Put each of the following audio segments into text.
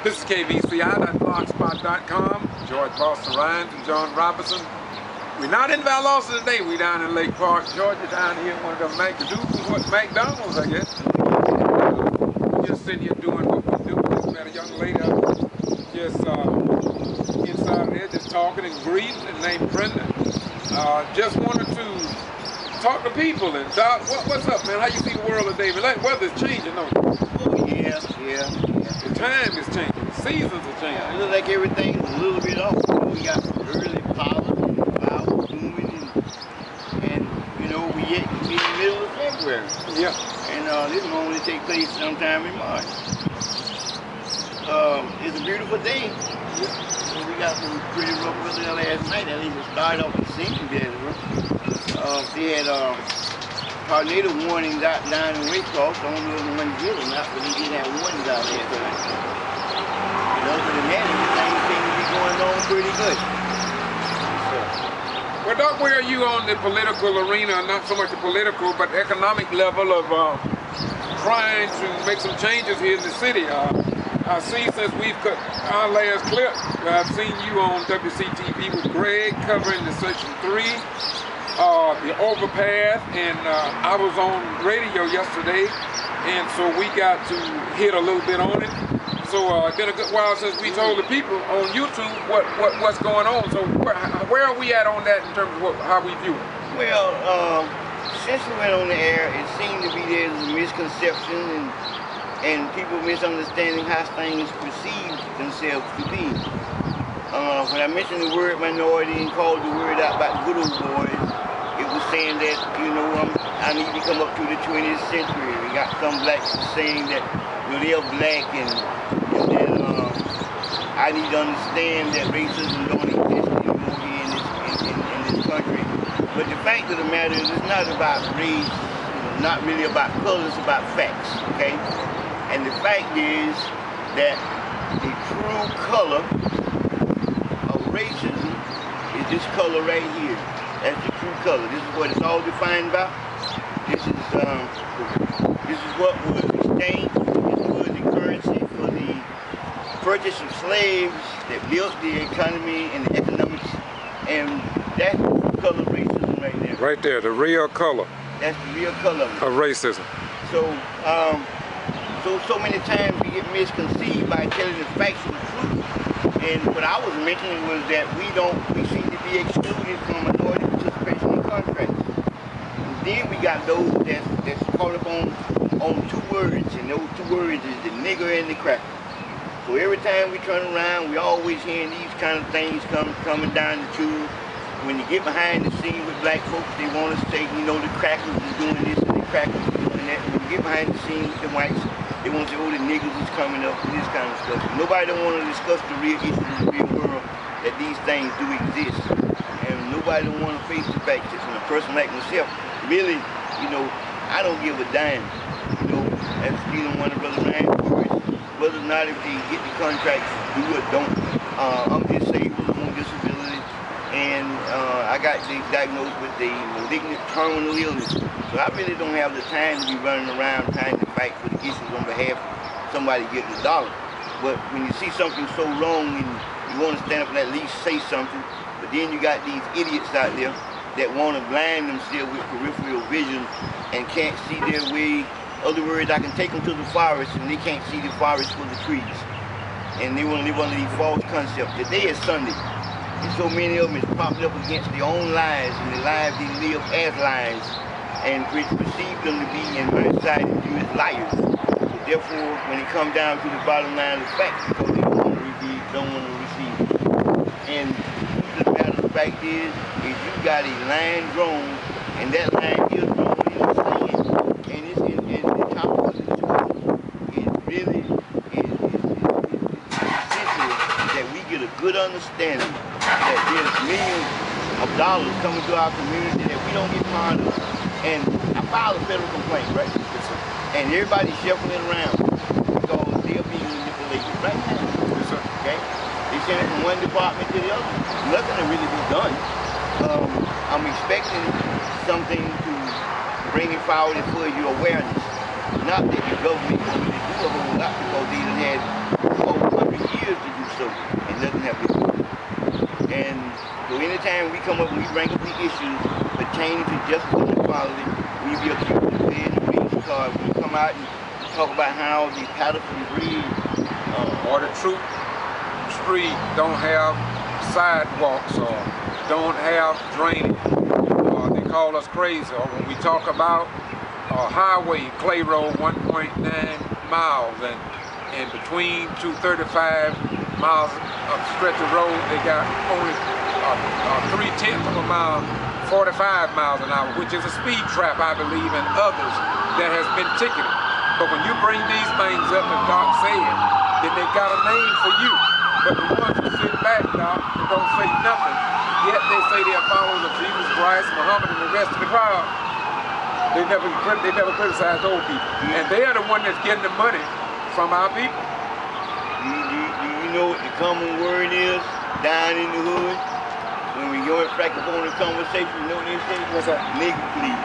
This is KVCI.blogspot.com. George Boston Ryans and John Robinson. We're not in Valdosta today. We're down in Lake Park, Georgia, down here in one of the McDonald's, I guess. We're just sitting here doing what we do. Just met a young lady just inside there, just talking and greeting, and named Brenda. Just wanted to talk to people and Doc, what's up, man? How you see the world today? The weather's changing, don't it? Yeah. The time is changing. The seasons are changing. It looks like everything's a little bit off. We got early pollen and flowers blooming, and you know we in the middle of February. Yeah. And this normally takes place sometime in March. It's a beautiful day. Yeah. We got some pretty rough weather last night. At least it started off the season very rough. They had tornado warnings out down in Waycross. I don't know if the one did or not, but they did have warnings out there tonight. And other than that, everything seems to be going on pretty good. Well, Doc, where are you on the political arena? Not so much the political, but economic level of trying to make some changes here in the city. I see since we've cut our last clip, I've seen you on WCTV with Greg covering the Section 3. The overpass, and I was on radio yesterday, and so we got to hit a little bit on it. So it's been a good while since we told the people on YouTube what's going on. So where are we at on that in terms of how we view it? Well, since we went on the air, it seemed to be there's a misconception and people misunderstanding how things perceive themselves to be. When I mentioned the word minority and called the word out about good old boys, it was saying that, you know, I need to come up to the 20th century. We got some blacks saying that, you know, they're black and that I need to understand that racism don't exist anymore here in this country. But the fact of the matter is it's not about race, not really about color, it's about facts, okay? And the fact is that the true color of racism is this color right here. That's the true color. This is what it's all defined by. This is what was exchanged. This was the currency for the purchase of slaves that built the economy and the economics. And that's the true color of racism right there. Right there, the real color. That's the real color of racism. So, so many times we get misconceived by telling the factual truth. And what I was mentioning was that we seem to be excluded from minority participation in contracts. And then we got those that's caught up on two words, and those two words is the nigger and the cracker. So every time we turn around, we always hearing these kind of things coming down the tube. When you get behind the scenes with black folks, they want to say, you know, the crackers is doing this and the crackers is doing that. When you get behind the scenes with the whites, they want to say, oh, the niggas is coming up and this kind of stuff. Nobody don't want to discuss the real issues in the real world, that these things do exist. And nobody don't want to face the fact that when a person like myself, really, you know, I don't give a damn. You know, that's stealing one of Brother Ryan's words. Whether or not if they get the contracts, do or don't. I'm disabled, I'm on disability, and I got diagnosed with a malignant terminal illness. So I really don't have the time to be running around trying to fight for the issues on behalf of somebody getting a dollar. But when you see something so wrong and you want to stand up and at least say something, but then you got these idiots out there that want to blind themselves with peripheral vision and can't see their way. In other words, I can take them to the forest and they can't see the forest for the trees. And they want to live under these false concepts. Today is Sunday. And so many of them is propped up against their own lives and the lives they live as lives, and perceive them to be in my society view as liars. So therefore, when it comes down to the bottom line of the facts, because they don't want to receive. And the matter of fact is you got a line drawn, and that line is drawn in the sand. And it's in the top of the story. It really is essential that we get a good understanding that there's millions of dollars coming to our community that we don't get part of. And I filed a federal complaint, right? Yes, sir. And everybody's shuffling around because they're being manipulated right now. Yes, sir. Okay? They send it from one department to the other. Nothing to really be done. I'm expecting something to bring it forward for your awareness. Not that the government can really do a whole lot because they done had over 100 so, and nothing have been done. And so anytime we come up and we bring up the issues pertaining to justice and equality, we be accused of paying the race card. We come out and talk about how the Patterson Bridge or the Troop Street don't have sidewalks or don't have drainage. They call us crazy. Or when we talk about highway, Clay Road, 1.9 miles, and between 235 miles of stretch of road, they got only 3/10 of a mile, 45 miles an hour, which is a speed trap, I believe, and others that has been ticketed. But when you bring these things up, as Doc said, then they got a name for you. But the ones who sit back, Doc, and don't say nothing, yet they say they are followers of Jesus Christ, Muhammad, and the rest of the crowd. They never criticize those people. And they are the one that's getting the money from our people. Do you know what the common word is down in the hood? When we go and back upon the conversation, you know what they say? What's that? Nigga, please.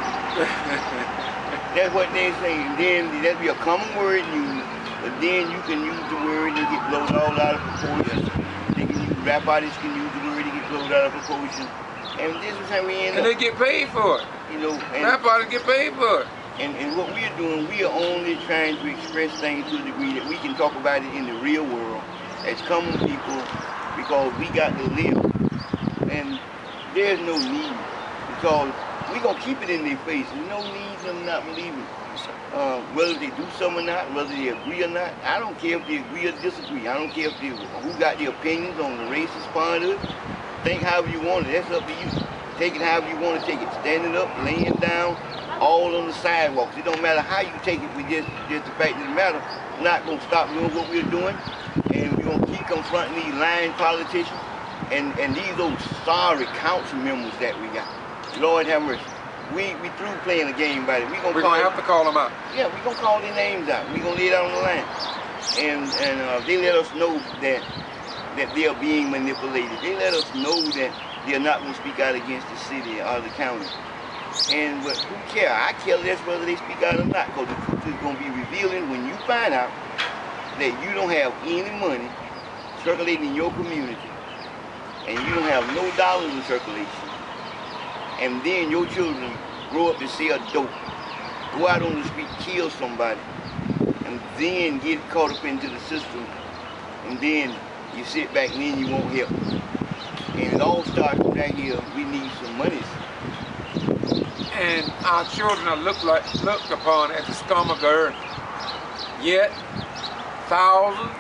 That's what they say. And then that'd be a common word used, but then you can use the word and it get blown all out of proportion. They can use, rap artists can use the word and get blown out of proportion. And this is how we end up. And they get paid for it. You know, rap artists get paid for it. And what we're doing, we are only trying to express things to the degree that we can talk about it in the real world as common people, because we got to live. And there's no need, because we're going to keep it in their face. There's no need for them not believing. Whether they do something or not, whether they agree or not, I don't care if they agree or disagree. I don't care if they, who got their opinions on the racist part of it. Think however you want it, that's up to you. Take it however you want to take it. Standing up, laying down, all on the sidewalks. It don't matter how you take it, but just the fact of the matter, we're not going to stop doing what we're doing, and we're going to keep confronting these lying politicians and these old sorry council members that we got. Lord have mercy. We through playing a game by it. We're gonna have to call them out. Yeah, we're gonna call their names out. We're gonna lay it out on the line. And they let us know that they are being manipulated. They let us know that they're not gonna speak out against the city or the county. But who care? I care less whether they speak out or not, because the truth is gonna be revealing when you find out that you don't have any money circulating in your community, and you don't have no dollars in circulation. And then your children grow up to sell dope, go out on the street, kill somebody, and then get caught up into the system, and then you sit back and then you won't help. And it all starts from right here. We need some money. And our children are looked upon as the scum of the earth. Yet, thousands,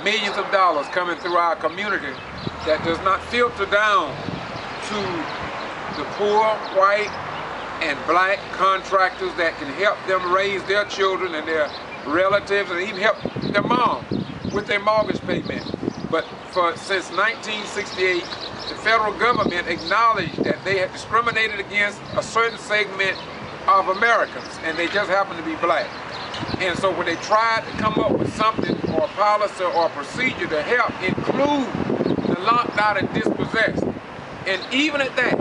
millions of dollars coming through our community that does not filter down to the poor, white, and black contractors that can help them raise their children and their relatives, and even help their mom with their mortgage payment. But since 1968, the federal government acknowledged that they had discriminated against a certain segment of Americans, and they just happened to be black. And so when they tried to come up with something or a policy or a procedure to help include the locked out and dispossessed, and even at that,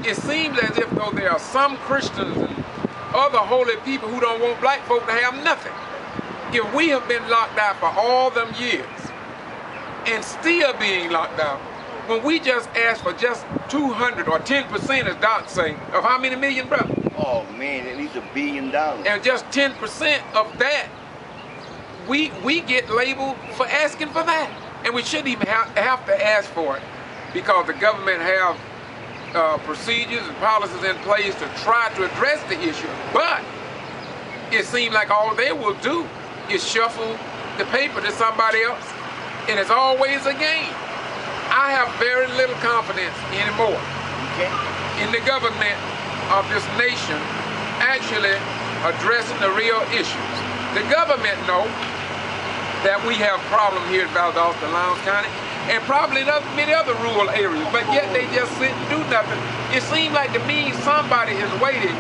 it seems as if though there are some Christians and other holy people who don't want black folk to have nothing. If we have been locked out for all them years and still being locked out, when we just asked for just 200 or 10%, as Doc say, of how many million, brother? Oh man, at least $1 billion. And just 10% of that, we get labeled for asking for that. And we shouldn't even have to ask for it, because the government have procedures and policies in place to try to address the issue. But it seems like all they will do is shuffle the paper to somebody else, and it's always a game. I have very little confidence anymore in the government of this nation actually addressing the real issues. The government knows that we have problems here in Valdosta and Lowndes County, and probably in many other rural areas, but yet they just sit and do nothing. It seems like to me somebody is waiting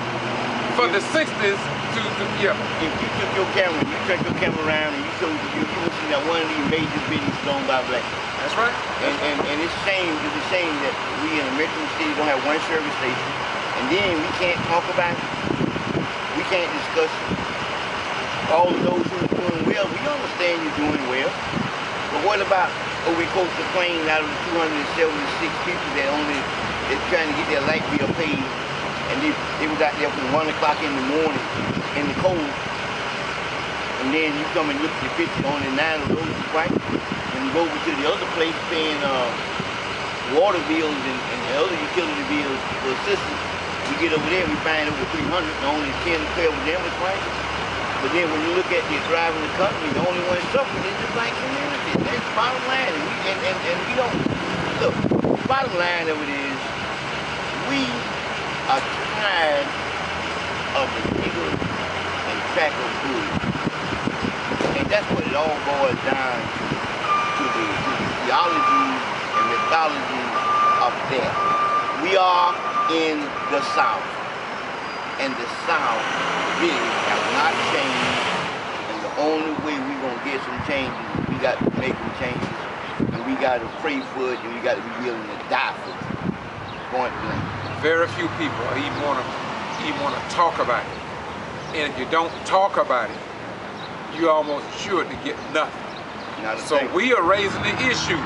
for the 60s to yeah. If you took your camera around and you showed you would see that one of these major videos done by black. That's right. And it's a shame that we in a metro city don't have one service station, and then we can't talk about it. We can't discuss it. All of those who are doing well, we understand you're doing well. But What about over the coast of Plain, out of the 276 people that's trying to get their light bill paid, and they was out there from 1 o'clock in the morning in the cold, and then you come and look at the picture, only 9 of those is white, and you go over to the other place paying water bills and other utility bills for assistance. We get over there, we find over 300, and only 10 to 12 of them is white. But then when you look at the driving the company, the only one suffering is the black community. That's the bottom line. And we don't, look, the bottom line of it is, we are tired of the nigger and cracker food. And that's what it all boils down to the theology and mythology of that. We are in the South. And the South really have not changed, and the only way we're going to get some changes is we got to make some changes, and we got to pray for it, and we got to be willing to die for it. Point blank. Very few people even want to talk about it. And if you don't talk about it, you're almost sure to get nothing. So we are raising the issues,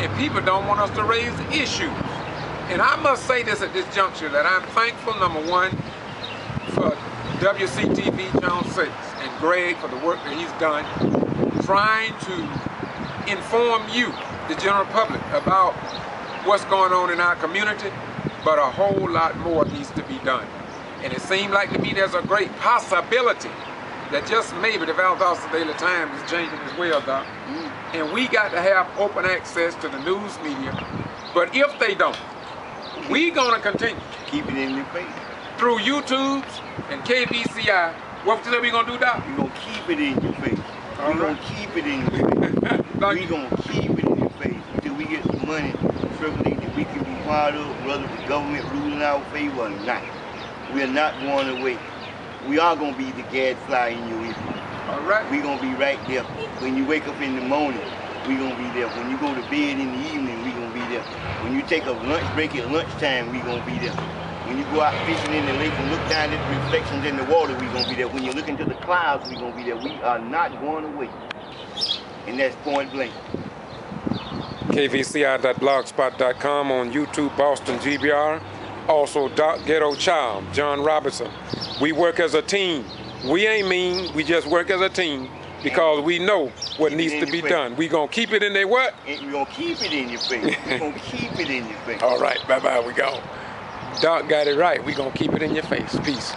and people don't want us to raise the issues. And I must say this at this juncture, that I'm thankful, number one, for WCTV Channel 6 and Greg for the work that he's done trying to inform you, the general public, about what's going on in our community, but a whole lot more needs to be done. And it seemed like to me there's a great possibility that just maybe the Valdosta Daily Times is changing as well, Doc. And we got to have open access to the news media, but if they don't, we're gonna continue. Keep it in your face. Through YouTube and KBCI, what we gonna do, Doc? We're gonna keep it in your face. We're gonna keep it in your face. We're gonna keep it in your face until we get some money circulating that we can be part of, whether the government ruling our favor or not. We're not going away. We are gonna be the gadfly in your ear. All right. We're gonna be right there. When you wake up in the morning, we're gonna be there. When you go to bed in the evening, we're gonna be there. When you take a lunch break at lunchtime, we're gonna be there. When you go out fishing in the lake and look down at the reflections in the water, we're gonna be there. When you look into the clouds, we're gonna be there. We are not going away. And that's point blank. kvci.blogspot.com, on YouTube, Boston G.B.R. Also, Doc Ghetto Child, John Robertson. We work as a team. We ain't mean, we just work as a team because we know what needs to be done. We gonna keep it in there what? We're gonna keep it in your face. We're gonna keep it in your face. All right, bye-bye, we go. Doc got it right. We gonna keep it in your face. Peace.